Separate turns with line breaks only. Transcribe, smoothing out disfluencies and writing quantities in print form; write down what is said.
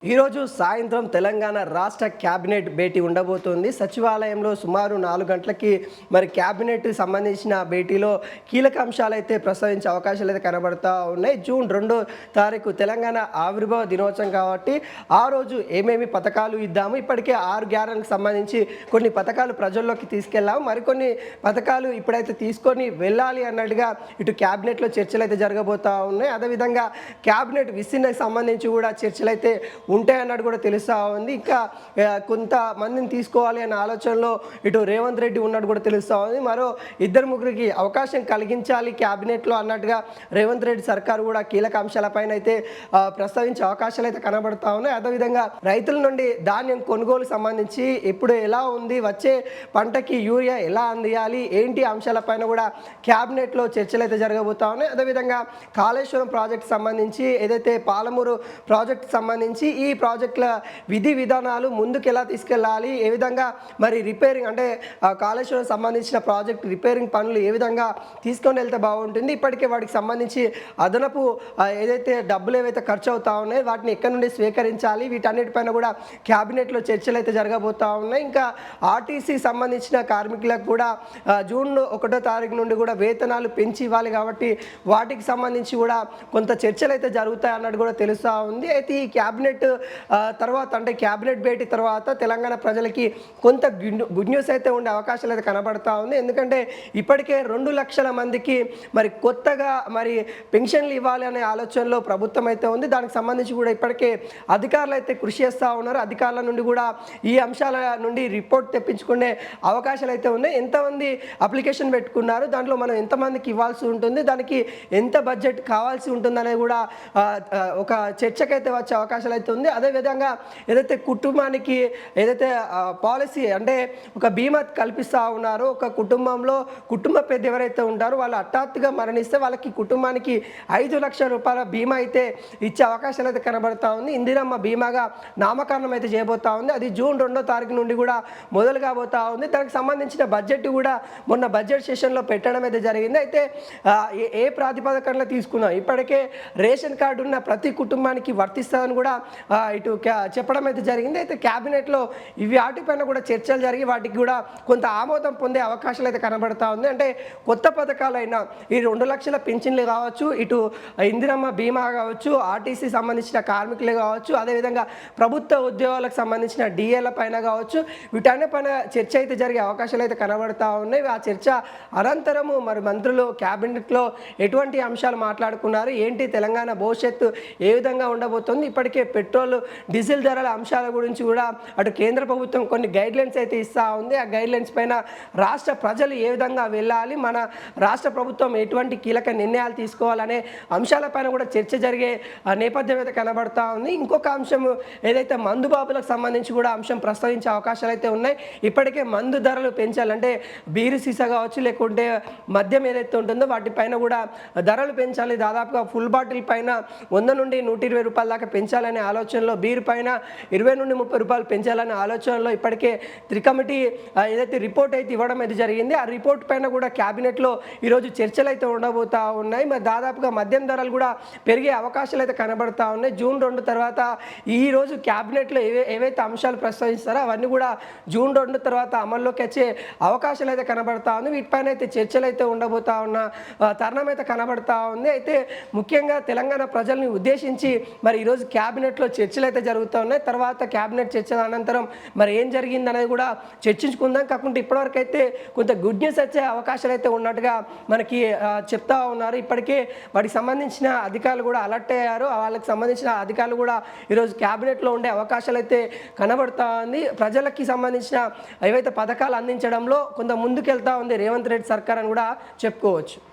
ఈరోజు సాయంత్రం తెలంగాణ రాష్ట్ర క్యాబినెట్ భేటీ ఉండబోతోంది. సచివాలయంలో సుమారు 4 గంటలకి మరి క్యాబినెట్ సంబంధించిన భేటీలో కీలక అంశాలైతే ప్రస్తావించే అవకాశాలు అయితే కనబడతా ఉన్నాయి. జూన్ 2వ తారీఖు తెలంగాణ ఆవిర్భావ దినోత్సవం కాబట్టి ఆ రోజు ఏమేమి పథకాలు ఇద్దాము, ఇప్పటికే 6 గ్యారెంటీలకు సంబంధించి కొన్ని పథకాలు ప్రజల్లోకి తీసుకెళ్ళాము, మరికొన్ని పథకాలు ఇప్పుడైతే తీసుకొని వెళ్ళాలి అన్నట్టుగా ఇటు క్యాబినెట్లో చర్చలు అయితే జరగబోతూ ఉన్నాయి. అదేవిధంగా క్యాబినెట్ విస్తీర్ణకు సంబంధించి కూడా చర్చలు అయితే ఉంటాయన్నట్టు కూడా తెలుస్తూ ఉంది. ఇంకా కొంతమందిని తీసుకోవాలి అనే ఆలోచనలో ఇటు రేవంత్ రెడ్డి ఉన్నట్టు కూడా తెలుస్తూ ఉంది. మరో 2-3కి అవకాశం కలిగించాలి క్యాబినెట్లో అన్నట్టుగా రేవంత్ రెడ్డి సర్కారు కూడా కీలక అంశాలపైన అయితే ప్రస్తావించే అవకాశాలు అయితే కనబడతా ఉన్నాయి. అదేవిధంగా రైతుల నుండి ధాన్యం కొనుగోలు సంబంధించి ఇప్పుడు ఎలా ఉంది, వచ్చే పంటకి యూరియా ఎలా అందియాలి, ఏంటి అంశాలపైన కూడా క్యాబినెట్లో చర్చలు అయితే జరగబోతా ఉన్నాయి. అదేవిధంగా కాళేశ్వరం ప్రాజెక్ట్ సంబంధించి ఏదైతే పాలమూరు ప్రాజెక్ట్ సంబంధించి ఈ ప్రాజెక్టుల విధి విధానాలు ముందుకు ఎలా తీసుకెళ్ళాలి, ఏ విధంగా మరి రిపేరింగ్ అంటే కాళేశ్వరం సంబంధించిన ప్రాజెక్ట్ రిపేరింగ్ పనులు ఏ విధంగా తీసుకొని వెళ్తే బాగుంటుంది, ఇప్పటికే వాటికి సంబంధించి అదనపు ఏదైతే డబ్బులు ఏవైతే ఖర్చు అవుతా ఉన్నాయో వాటిని ఎక్కడి నుండి స్వీకరించాలి, వీటన్నిటిపైన కూడా క్యాబినెట్లో చర్చలు అయితే జరగబోతూ ఉన్నాయి. ఇంకా ఆర్టీసీ సంబంధించిన కార్మికులకు కూడా జూన్ 1వ తారీఖు నుండి కూడా వేతనాలు పెంచి ఇవ్వాలి కాబట్టి వాటికి సంబంధించి కూడా కొంత చర్చలు అయితే జరుగుతాయి అన్నట్టు కూడా తెలుస్తూ ఉంది. అయితే ఈ క్యాబినెట్ తర్వాత అంటే క్యాబినెట్ భేటీ తర్వాత తెలంగాణ ప్రజలకి కొంత గుడ్ న్యూస్ అయితే ఉండే అవకాశాలు అయితే కనబడతా ఉంది. ఎందుకంటే ఇప్పటికే 2 లక్షల మందికి మరి కొత్తగా మరి పెన్షన్లు ఇవ్వాలి అనే ఆలోచనలో ప్రభుత్వం అయితే ఉంది. దానికి సంబంధించి కూడా ఇప్పటికే అధికారులు అయితే కృషి చేస్తూ ఉన్నారు. అధికారుల నుండి కూడా ఈ అంశాల నుండి రిపోర్ట్ తెప్పించుకునే అవకాశాలు అయితే ఉన్నాయి. ఎంతమంది అప్లికేషన్ పెట్టుకున్నారు, దాంట్లో మనం ఎంతమందికి ఇవ్వాల్సి ఉంటుంది, దానికి ఎంత బడ్జెట్ కావాల్సి ఉంటుంది అనేది కూడా ఒక చర్చకైతే వచ్చే అవకాశాలు అయితే ఉంది. అదేవిధంగా ఏదైతే కుటుంబానికి ఏదైతే పాలసీ అంటే ఒక బీమా కల్పిస్తూ ఉన్నారో, ఒక కుటుంబంలో కుటుంబ పెద్ద ఎవరైతే ఉంటారో వాళ్ళు హఠాత్తుగా మరణిస్తే వాళ్ళకి కుటుంబానికి 5 లక్షల రూపాయల బీమా అయితే ఇచ్చే అవకాశాలు అయితే కనబడతా ఉంది. ఇందిరమ్మ బీమాగా నామకరణం అయితే చేయబోతా ఉంది. అది జూన్ 2వ తారీఖు నుండి కూడా మొదలు కాబోతా ఉంది. దానికి సంబంధించిన బడ్జెట్ కూడా మొన్న బడ్జెట్ సెషన్లో పెట్టడం అయితే జరిగింది. అయితే ఏ ప్రాతిపదికనలో తీసుకున్నాం, ఇప్పటికే రేషన్ కార్డు ఉన్న ప్రతి కుటుంబానికి వర్తిస్తుందని కూడా ఇటు చెప్పడం అయితే జరిగింది. అయితే క్యాబినెట్లో వాటిపైన కూడా చర్చలు జరిగి వాటికి కూడా కొంత ఆమోదం పొందే అవకాశాలు అయితే కనబడతా ఉంది. అంటే కొత్త పథకాలైన ఈ 2 లక్షల పింఛన్లు కావచ్చు, ఇటు ఇందిరమ్మ బీమా కావచ్చు, ఆర్టీసీ సంబంధించిన కార్మికులు కావచ్చు, అదేవిధంగా ప్రభుత్వ ఉద్యోగాలకు సంబంధించిన డిఏల పైన కావచ్చు, వీటన్నిపైన చర్చ అయితే జరిగే అవకాశాలు అయితే కనబడతా ఉన్నాయి. ఆ చర్చ అనంతరము మరి మంత్రులు క్యాబినెట్లో ఎటువంటి అంశాలు మాట్లాడుకున్నారు, ఏంటి తెలంగాణ భవిష్యత్తు ఏ విధంగా ఉండబోతుంది, ఇప్పటికే పెట్రోల్ డీజిల్ ధరల అంశాల గురించి కూడా అటు కేంద్ర ప్రభుత్వం కొన్ని గైడ్లైన్స్ అయితే ఇస్తూ ఉంది. ఆ గైడ్లైన్స్ పైన రాష్ట్ర ప్రజలు ఏ విధంగా వెళ్ళాలి, మన రాష్ట్ర ప్రభుత్వం ఎటువంటి కీలక నిర్ణయాలు తీసుకోవాలనే అంశాలపైన కూడా చర్చ జరిగే నేపథ్యం అయితే కనబడతా ఉంది. ఇంకొక అంశం ఏదైతే మందు బాబులకు సంబంధించి కూడా అంశం ప్రస్తావించే అవకాశాలు అయితే ఉన్నాయి. ఇప్పటికే మందు ధరలు పెంచాలంటే బీరు సీసా కావచ్చు, లేకుంటే మద్యం ఏదైతే ఉంటుందో వాటిపైన కూడా ధరలు పెంచాలి. దాదాపుగా ఫుల్ బాటిల్ పైన 100 నుండి 120 రూపాయల దాకా పెంచాలనే ఆలోచనలో, బీరు పైన 20 నుండి 30 రూపాయలు పెంచాలనే ఆలోచనలో ఇప్పటికే త్రికమిటీ ఏదైతే రిపోర్ట్ అయితే ఇవ్వడం అయితే జరిగింది. ఆ రిపోర్ట్ పైన కూడా క్యాబినెట్లో ఈరోజు చర్చలు అయితే ఉండబోతూ ఉన్నాయి. మరి దాదాపుగా మద్యం ధరలు కూడా పెరిగే అవకాశాలు అయితే కనబడతా ఉన్నాయి. జూన్ 2 తర్వాత ఈరోజు క్యాబినెట్లో ఏవైతే అంశాలు ప్రస్తావిస్తారో అవన్నీ కూడా జూన్ 2 తర్వాత అమల్లోకి వచ్చే అవకాశాలు అయితే కనబడతా ఉంది. వీటిపైన అయితే చర్చలు అయితే ఉండబోతా ఉన్న తరుణం అయితే కనబడతా ఉంది. అయితే ముఖ్యంగా తెలంగాణ ప్రజల్ని ఉద్దేశించి మరి ఈరోజు క్యాబినెట్లో చర్చలు అయితే జరుగుతూ ఉన్నాయి. తర్వాత క్యాబినెట్ చర్చల అనంతరం మరి ఏం జరిగింది అనేది కూడా చర్చించుకుందాం. కాకుండా ఇప్పటివరకు అయితే కొంత గుడ్ న్యూస్ వచ్చే అవకాశాలు అయితే ఉన్నట్టుగా మనకి చెప్తా ఉన్నారు. ఇప్పటికే వాటికి సంబంధించిన అధికారులు కూడా అలర్ట్ అయ్యారు. వాళ్ళకి సంబంధించిన అధికారులు కూడా ఈరోజు క్యాబినెట్లో ఉండే అవకాశాలు అయితే కనబడతా ఉంది. ప్రజలకి సంబంధించిన ఏవైతే పథకాలు అందించడంలో కొంత ముందుకెళ్తా ఉంది రేవంత్ రెడ్డి సర్కార్ అని కూడా చెప్పుకోవచ్చు.